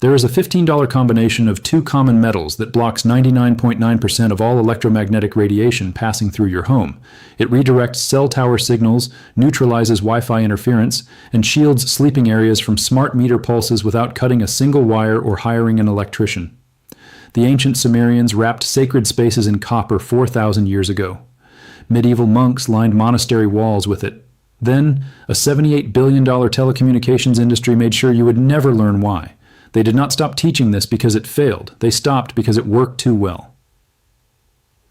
There is a $15 combination of two common metals that blocks 99.9% of all electromagnetic radiation passing through your home. It redirects cell tower signals, neutralizes Wi-Fi interference, and shields sleeping areas from smart meter pulses without cutting a single wire or hiring an electrician. The ancient Sumerians wrapped sacred spaces in copper 4,000 years ago. Medieval monks lined monastery walls with it. Then, a $78 billion telecommunications industry made sure you would never learn why. They did not stop teaching this because it failed. They stopped because it worked too well.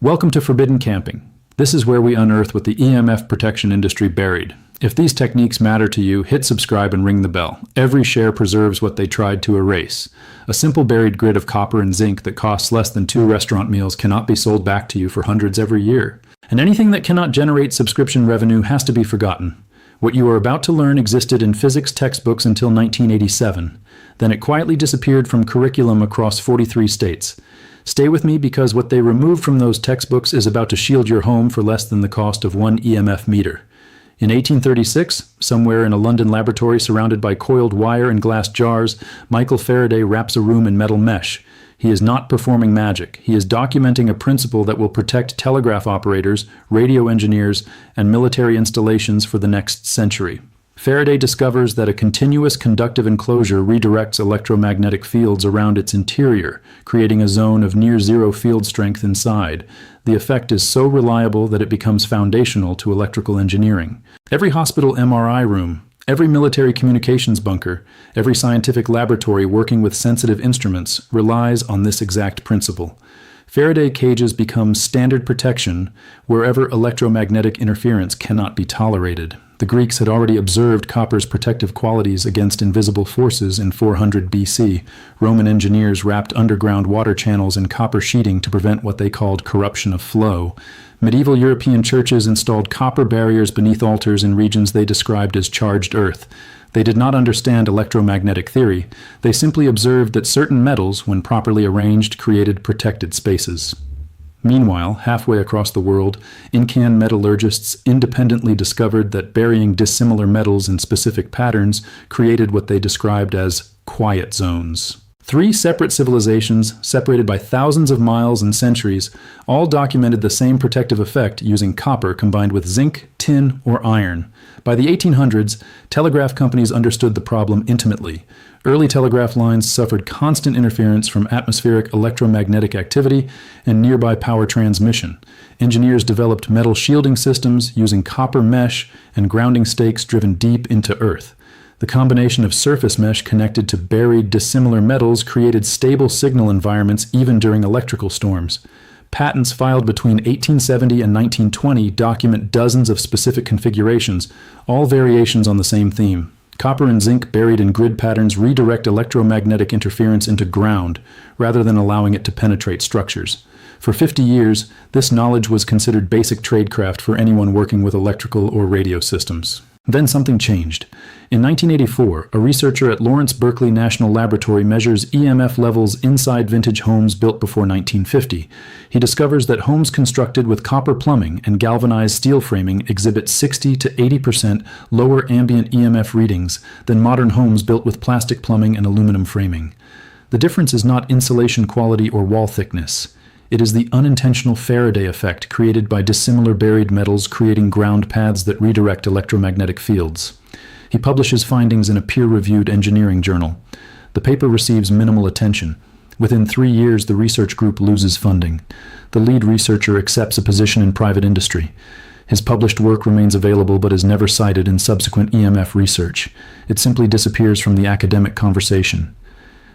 Welcome to Forbidden Camping. This is where we unearth what the EMF protection industry buried. If these techniques matter to you, hit subscribe and ring the bell. Every share preserves what they tried to erase. A simple buried grid of copper and zinc that costs less than 2 restaurant meals cannot be sold back to you for hundreds every year. And anything that cannot generate subscription revenue has to be forgotten. What you are about to learn existed in physics textbooks until 1987. Then it quietly disappeared from curriculum across 43 states. Stay with me because what they removed from those textbooks is about to shield your home for less than the cost of one EMF meter. In 1836, somewhere in a London laboratory surrounded by coiled wire and glass jars, Michael Faraday wraps a room in metal mesh. He is not performing magic. He is documenting a principle that will protect telegraph operators, radio engineers, and military installations for the next century. Faraday discovers that a continuous conductive enclosure redirects electromagnetic fields around its interior, creating a zone of near-zero field strength inside. The effect is so reliable that it becomes foundational to electrical engineering. Every hospital MRI room, every military communications bunker, every scientific laboratory working with sensitive instruments relies on this exact principle. Faraday cages become standard protection wherever electromagnetic interference cannot be tolerated. The Greeks had already observed copper's protective qualities against invisible forces in 400 BC. Roman engineers wrapped underground water channels in copper sheeting to prevent what they called corruption of flow. Medieval European churches installed copper barriers beneath altars in regions they described as charged earth. They did not understand electromagnetic theory. They simply observed that certain metals, when properly arranged, created protected spaces. Meanwhile, halfway across the world, Incan metallurgists independently discovered that burying dissimilar metals in specific patterns created what they described as quiet zones. 3 separate civilizations, separated by thousands of miles and centuries, all documented the same protective effect using copper combined with zinc, tin, or iron. By the 1800s, telegraph companies understood the problem intimately. Early telegraph lines suffered constant interference from atmospheric electromagnetic activity and nearby power transmission. Engineers developed metal shielding systems using copper mesh and grounding stakes driven deep into earth. The combination of surface mesh connected to buried dissimilar metals created stable signal environments even during electrical storms. Patents filed between 1870 and 1920 document dozens of specific configurations, all variations on the same theme. Copper and zinc buried in grid patterns redirect electromagnetic interference into ground, rather than allowing it to penetrate structures. For 50 years, this knowledge was considered basic tradecraft for anyone working with electrical or radio systems. Then something changed. In 1984, a researcher at Lawrence Berkeley National Laboratory measures EMF levels inside vintage homes built before 1950. He discovers that homes constructed with copper plumbing and galvanized steel framing exhibit 60 to 80% lower ambient EMF readings than modern homes built with plastic plumbing and aluminum framing. The difference is not insulation quality or wall thickness. It is the unintentional Faraday effect created by dissimilar buried metals creating ground paths that redirect electromagnetic fields. He publishes findings in a peer-reviewed engineering journal. The paper receives minimal attention. Within 3 years, the research group loses funding. The lead researcher accepts a position in private industry. His published work remains available but is never cited in subsequent EMF research. It simply disappears from the academic conversation.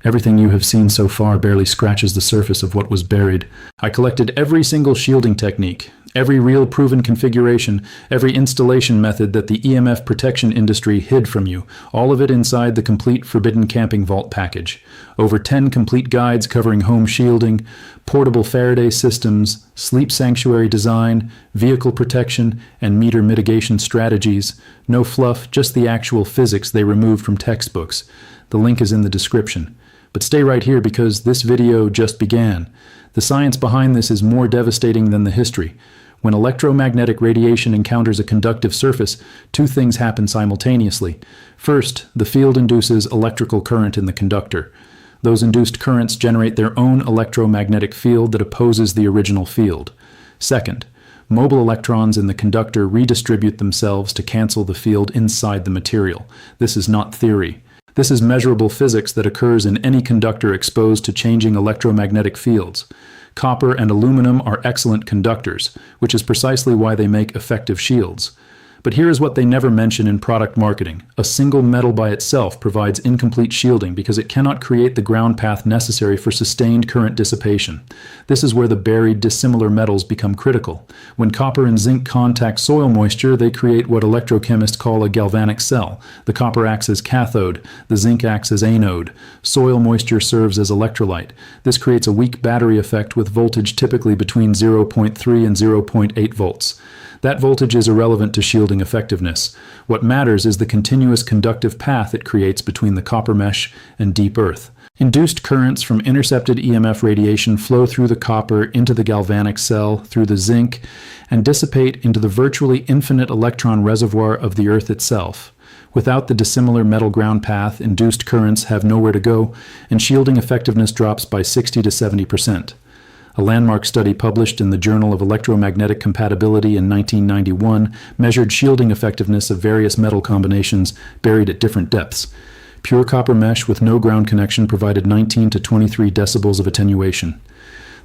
Everything you have seen so far barely scratches the surface of what was buried. I collected every single shielding technique, every real proven configuration, every installation method that the EMF protection industry hid from you, all of it inside the complete Forbidden Camping Vault package. Over 10 complete guides covering home shielding, portable Faraday systems, sleep sanctuary design, vehicle protection, and meter mitigation strategies. No fluff, just the actual physics they removed from textbooks. The link is in the description. But stay right here because this video just began. The science behind this is more devastating than the history. When electromagnetic radiation encounters a conductive surface, 2 things happen simultaneously. First, the field induces electrical current in the conductor. Those induced currents generate their own electromagnetic field that opposes the original field. Second, mobile electrons in the conductor redistribute themselves to cancel the field inside the material. This is not theory. This is measurable physics that occurs in any conductor exposed to changing electromagnetic fields. Copper and aluminum are excellent conductors, which is precisely why they make effective shields. But here is what they never mention in product marketing. A single metal by itself provides incomplete shielding because it cannot create the ground path necessary for sustained current dissipation. This is where the buried dissimilar metals become critical. When copper and zinc contact soil moisture, they create what electrochemists call a galvanic cell. The copper acts as cathode, the zinc acts as anode. Soil moisture serves as electrolyte. This creates a weak battery effect with voltage typically between 0.3 and 0.8 volts. That voltage is irrelevant to shielding effectiveness. What matters is the continuous conductive path it creates between the copper mesh and deep earth. Induced currents from intercepted EMF radiation flow through the copper into the galvanic cell, through the zinc, and dissipate into the virtually infinite electron reservoir of the earth itself. Without the dissimilar metal ground path, induced currents have nowhere to go, and shielding effectiveness drops by 60 to 70%. A landmark study published in the Journal of Electromagnetic Compatibility in 1991 measured shielding effectiveness of various metal combinations buried at different depths. Pure copper mesh with no ground connection provided 19 to 23 decibels of attenuation.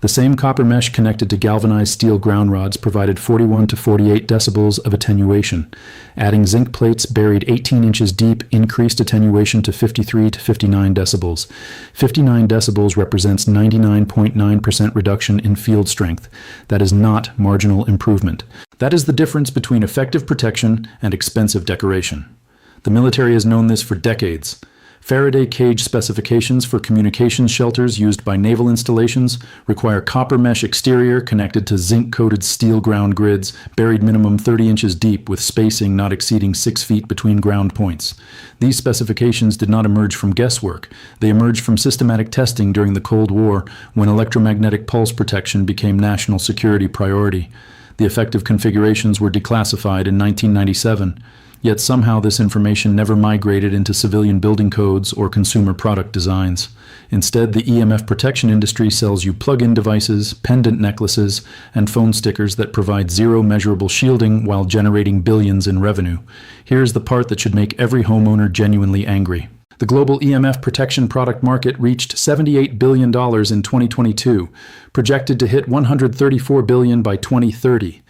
The same copper mesh connected to galvanized steel ground rods provided 41 to 48 decibels of attenuation. Adding zinc plates buried 18 inches deep increased attenuation to 53 to 59 decibels. 59 decibels represents 99.9% reduction in field strength. That is not marginal improvement. That is the difference between effective protection and expensive decoration. The military has known this for decades. Faraday cage specifications for communications shelters used by naval installations require copper mesh exterior connected to zinc-coated steel ground grids buried minimum 30 inches deep with spacing not exceeding 6 feet between ground points. These specifications did not emerge from guesswork. They emerged from systematic testing during the Cold War when electromagnetic pulse protection became national security priority. The effective configurations were declassified in 1997. Yet somehow this information never migrated into civilian building codes or consumer product designs. Instead, the EMF protection industry sells you plug-in devices, pendant necklaces, and phone stickers that provide zero measurable shielding while generating billions in revenue. Here's the part that should make every homeowner genuinely angry. The global EMF protection product market reached $78 billion in 2022, projected to hit $134 billion by 2030.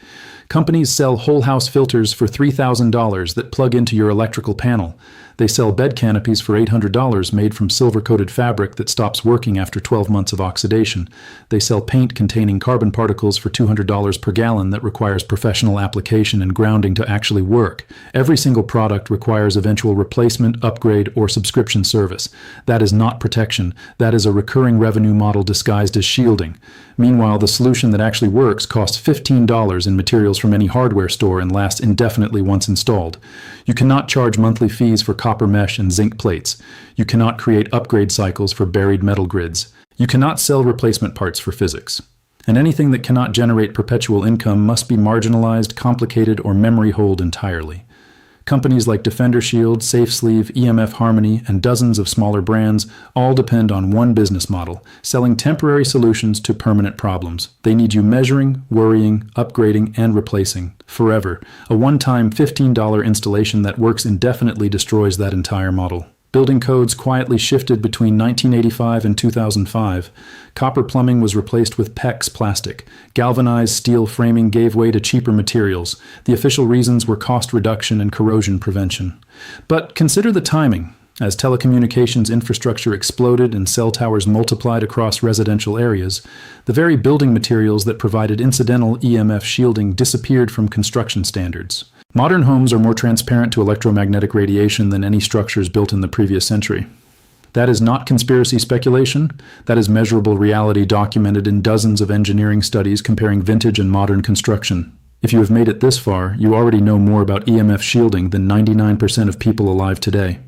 Companies sell whole house filters for $3,000 that plug into your electrical panel. They sell bed canopies for $800 made from silver-coated fabric that stops working after 12 months of oxidation. They sell paint containing carbon particles for $200 per gallon that requires professional application and grounding to actually work. Every single product requires eventual replacement, upgrade, or subscription service. That is not protection. That is a recurring revenue model disguised as shielding. Meanwhile, the solution that actually works costs $15 in materials from any hardware store and lasts indefinitely once installed. You cannot charge monthly fees for copper mesh and zinc plates. You cannot create upgrade cycles for buried metal grids. You cannot sell replacement parts for physics. And anything that cannot generate perpetual income must be marginalized, complicated, or memory-holed entirely. Companies like Defender Shield, Safe Sleeve, EMF Harmony, and dozens of smaller brands all depend on one business model, selling temporary solutions to permanent problems. They need you measuring, worrying, upgrading, and replacing, forever. A one-time $15 installation that works indefinitely destroys that entire model. Building codes quietly shifted between 1985 and 2005. Copper plumbing was replaced with PEX plastic. Galvanized steel framing gave way to cheaper materials. The official reasons were cost reduction and corrosion prevention. But consider the timing. As telecommunications infrastructure exploded and cell towers multiplied across residential areas, the very building materials that provided incidental EMF shielding disappeared from construction standards. Modern homes are more transparent to electromagnetic radiation than any structures built in the previous century. That is not conspiracy speculation. That is measurable reality documented in dozens of engineering studies comparing vintage and modern construction. If you have made it this far, you already know more about EMF shielding than 99% of people alive today.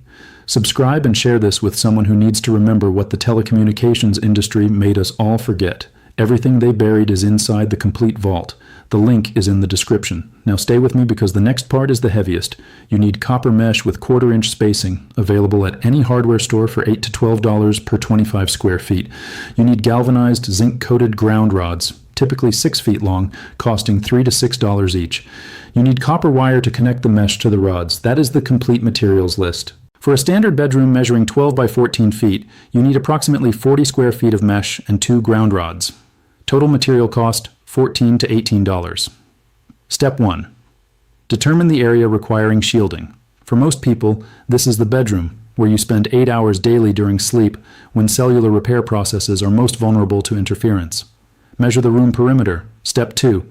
Subscribe and share this with someone who needs to remember what the telecommunications industry made us all forget. Everything they buried is inside the complete vault. The link is in the description. Now stay with me because the next part is the heaviest. You need copper mesh with 1/4-inch spacing, available at any hardware store for $8 to $12 per 25 square feet. You need galvanized zinc-coated ground rods, typically 6 feet long, costing $3 to $6 each. You need copper wire to connect the mesh to the rods. That is the complete materials list. For a standard bedroom measuring 12 by 14 feet, you need approximately 40 square feet of mesh and 2 ground rods. Total material cost, $14 to $18. Step 1. Determine the area requiring shielding. For most people, this is the bedroom, where you spend 8 hours daily during sleep when cellular repair processes are most vulnerable to interference. Measure the room perimeter. Step 2.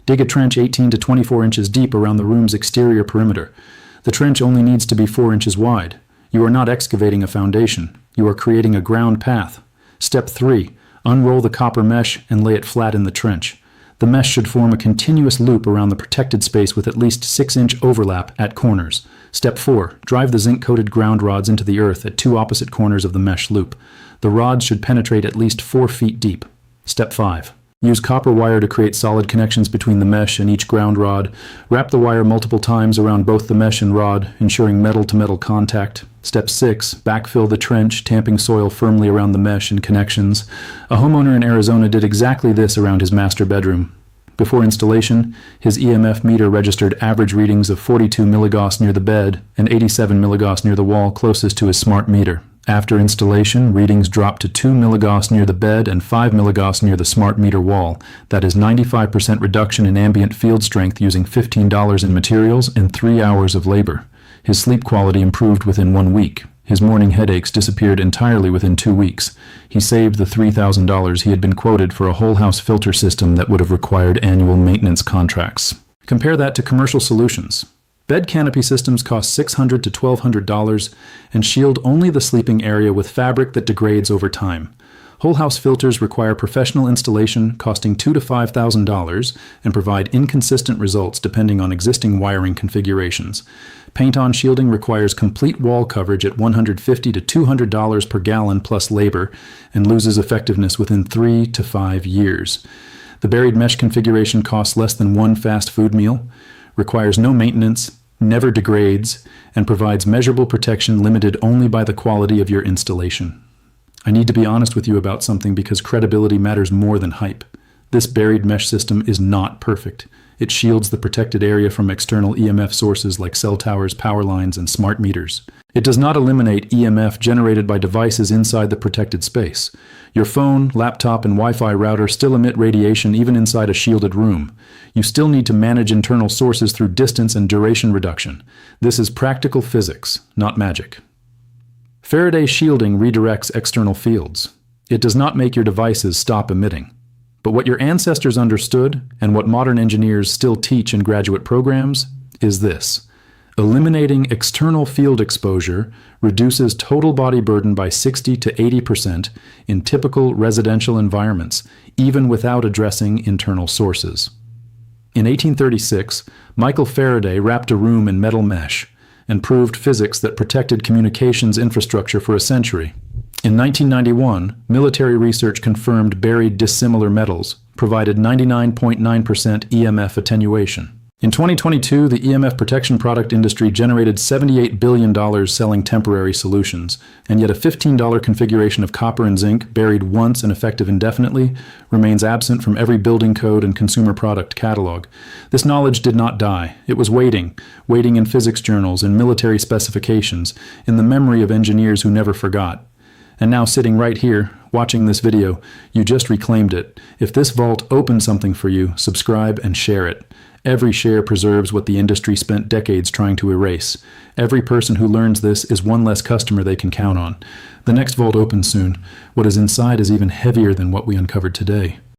Dig a trench 18 to 24 inches deep around the room's exterior perimeter. The trench only needs to be 4 inches wide. You are not excavating a foundation. You are creating a ground path. Step 3. Unroll the copper mesh and lay it flat in the trench. The mesh should form a continuous loop around the protected space with at least 6-inch overlap at corners. Step 4. Drive the zinc-coated ground rods into the earth at 2 opposite corners of the mesh loop. The rods should penetrate at least 4 feet deep. Step 5. Use copper wire to create solid connections between the mesh and each ground rod. Wrap the wire multiple times around both the mesh and rod, ensuring metal-to-metal contact. Step 6. Backfill the trench, tamping soil firmly around the mesh and connections. A homeowner in Arizona did exactly this around his master bedroom. Before installation, his EMF meter registered average readings of 42 milligauss near the bed and 87 milligauss near the wall closest to his smart meter. After installation, readings dropped to 2 milligauss near the bed and 5 milligauss near the smart meter wall. That is 95% reduction in ambient field strength using $15 in materials and 3 hours of labor. His sleep quality improved within 1 week. His morning headaches disappeared entirely within 2 weeks. He saved the $3,000 he had been quoted for a whole house filter system that would have required annual maintenance contracts. Compare that to commercial solutions. Bed canopy systems cost $600 to $1,200 and shield only the sleeping area with fabric that degrades over time. Whole house filters require professional installation costing $2,000 to $5,000 and provide inconsistent results depending on existing wiring configurations. Paint-on shielding requires complete wall coverage at $150 to $200 per gallon plus labor and loses effectiveness within 3 to 5 years. The buried mesh configuration costs less than 1 fast food meal, requires no maintenance, never degrades, and provides measurable protection limited only by the quality of your installation. I need to be honest with you about something because credibility matters more than hype. This buried mesh system is not perfect. It shields the protected area from external EMF sources like cell towers, power lines, and smart meters. It does not eliminate EMF generated by devices inside the protected space. Your phone, laptop, and Wi-Fi router still emit radiation even inside a shielded room. You still need to manage internal sources through distance and duration reduction. This is practical physics, not magic. Faraday shielding redirects external fields. It does not make your devices stop emitting. But what your ancestors understood, and what modern engineers still teach in graduate programs, is this. Eliminating external field exposure reduces total body burden by 60 to 80% in typical residential environments, even without addressing internal sources. In 1836, Michael Faraday wrapped a room in metal mesh and proved physics that protected communications infrastructure for a century. In 1991, military research confirmed buried dissimilar metals provided 99.9% EMF attenuation. In 2022, the EMF protection product industry generated $78 billion selling temporary solutions, and yet a $15 configuration of copper and zinc, buried once and effective indefinitely, remains absent from every building code and consumer product catalog. This knowledge did not die. It was waiting in physics journals, in military specifications, in the memory of engineers who never forgot. And now sitting right here, watching this video, you just reclaimed it. If this vault opened something for you, subscribe and share it. Every share preserves what the industry spent decades trying to erase. Every person who learns this is one less customer they can count on. The next vault opens soon. What is inside is even heavier than what we uncovered today.